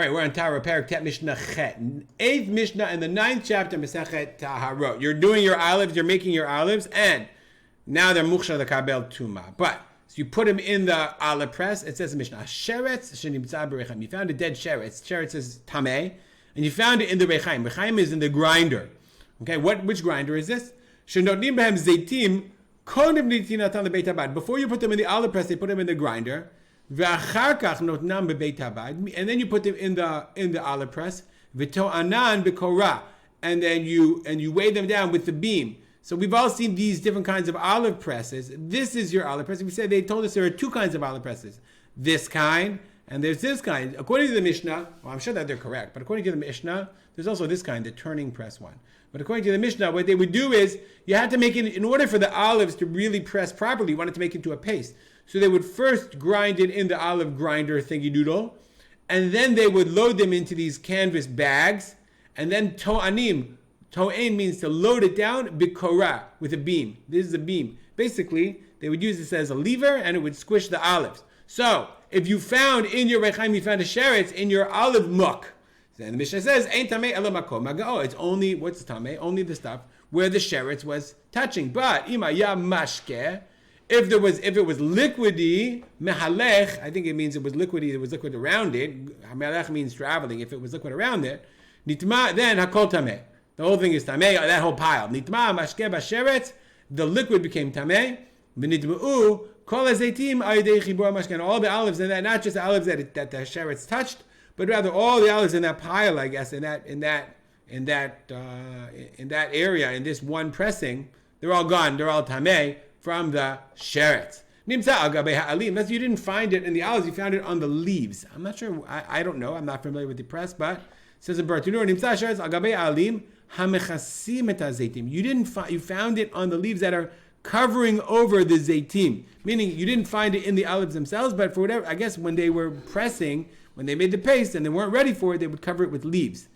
right, we're on Taharot, Parak Tet Mishnah Chet. 8th Mishnah in the 9th chapter, Masechet Taharot. You're doing your olives, you're making your olives, and now they're Mukhshar the Kabel Tuma. But, so you put them in the olive press. It says in Mishnah, Sheretz Shenimtza B'Rechaim. You found a dead sheretz. Sheretz is Tameh. And you found it in the Rechaim. Rechaim is in the grinder. Okay, which grinder is this? Shenotnim Behem Zeitim Kodim Nitinatan the Beit Habad. Before you put them in the olive press, they put them in the grinder. And then you put them in the olive press, and then you weigh them down with the beam. So we've all seen these different kinds of olive presses. This is your olive press. We said they told us there are two kinds of olive presses, this kind and there's this kind. According to the Mishnah, well, I'm sure that they're correct, but according to the Mishnah, there's also this kind, the turning press one. But according to the Mishnah, what they would do is you had to make it, in order for the olives to really press properly, you wanted to make it into a paste. So they would first grind it in the olive grinder thingy doodle, and then they would load them into these canvas bags, and then to'anim means to load it down, bikora, with a beam. This is a beam. Basically, they would use this as a lever, and it would squish the olives. So, if you found in your rechaim, you found a sheretz in your olive muck, then the Mishnah says, Ein tamei ela makom. Oh, it's only, what's tamei? Only the stuff where the sheretz was touching. But, ima ya mashke, if it was liquidy, mehalech, I think it means it was liquidy, there was liquid around it. Mehalech means traveling. If it was liquid around it, nitma, then hakol tameh. The whole thing is tameh, that whole pile. Nitma mashke basheretz, the liquid became tameh. V'nitma'u kol hazeitim ayidei chibur mashke. All the olives in that, not just the olives that the sheretz touched, but rather all the olives in that pile, I guess, in that area, in this one pressing, they're all gone. They're all tameh from the sheretz. Nimsa al gabei ha'alim. That's, you didn't find it in the olives, you found it on the leaves. I'm not sure, I don't know, I'm not familiar with the press, but it says in Bartanur, Nimsa sheretz al gabei ha'alim hamechasim et hazeitim. You found it on the leaves that are covering over the zaitim. Meaning you didn't find it in the olives themselves, but for whatever, I guess when they were pressing, when they made the paste and they weren't ready for it, they would cover it with leaves.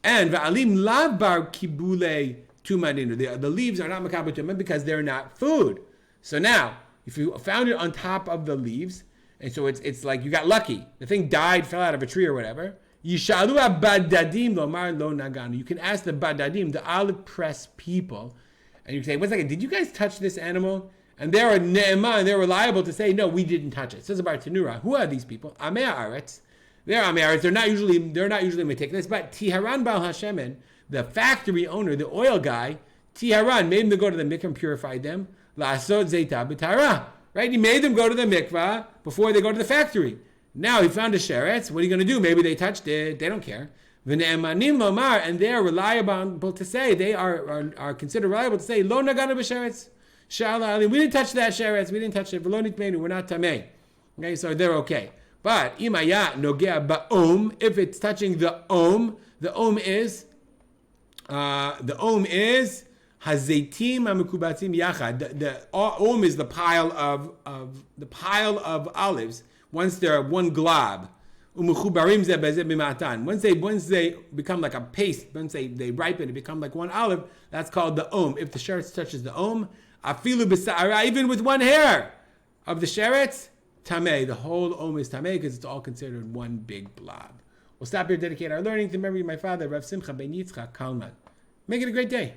And va'alim lav bar kibule tumadinu. The leaves are not makabel tumah because they're not food. So now, if you found it on top of the leaves, and so it's like you got lucky, the thing died, fell out of a tree or whatever, yishalu badadim lomar lo naganu. You can ask the badadim, the olive press people, and you can say, wait a second, did you guys touch this animal? And they're ne'eman, they're reliable to say, no, we didn't touch it. It says about Tanura, who are these people? Amei haaretz. They're Amei haaretz. They're not usually meticulous, but Taharan Baal Hashemen, the factory owner, the oil guy, Taharan made them go to the mikvah and purified them. La'asot zeita b'tara. Right? He made them go to the mikvah before they go to the factory. Now he found a sheretz. What are you going to do? Maybe they touched it. They don't care. V'ne'emanim lomar, and they are reliable to say, they are considered reliable to say, lo naganu b'sheretz. We didn't touch that sheretz. We didn't touch it. V'lo nitmeinu. We're not tamei. Okay, so they're okay. But imaya nogea ba'om, if it's touching the om is hazeitim hamekubatzim yachad. The om is the pile of olives once they're one glob. Umuchubarim ze bezeh b'matan. Once they become like a paste, once they ripen, they become like one olive. That's called the om. If the sheretz touches the om, afilu b'sa'ara, even with one hair of the sheretz, tameh. The whole om is tameh because it's all considered one big blob. We'll stop here, dedicate our learning to the memory of my father, Rav Simcha ben Yitzchak Kalman. Make it a great day.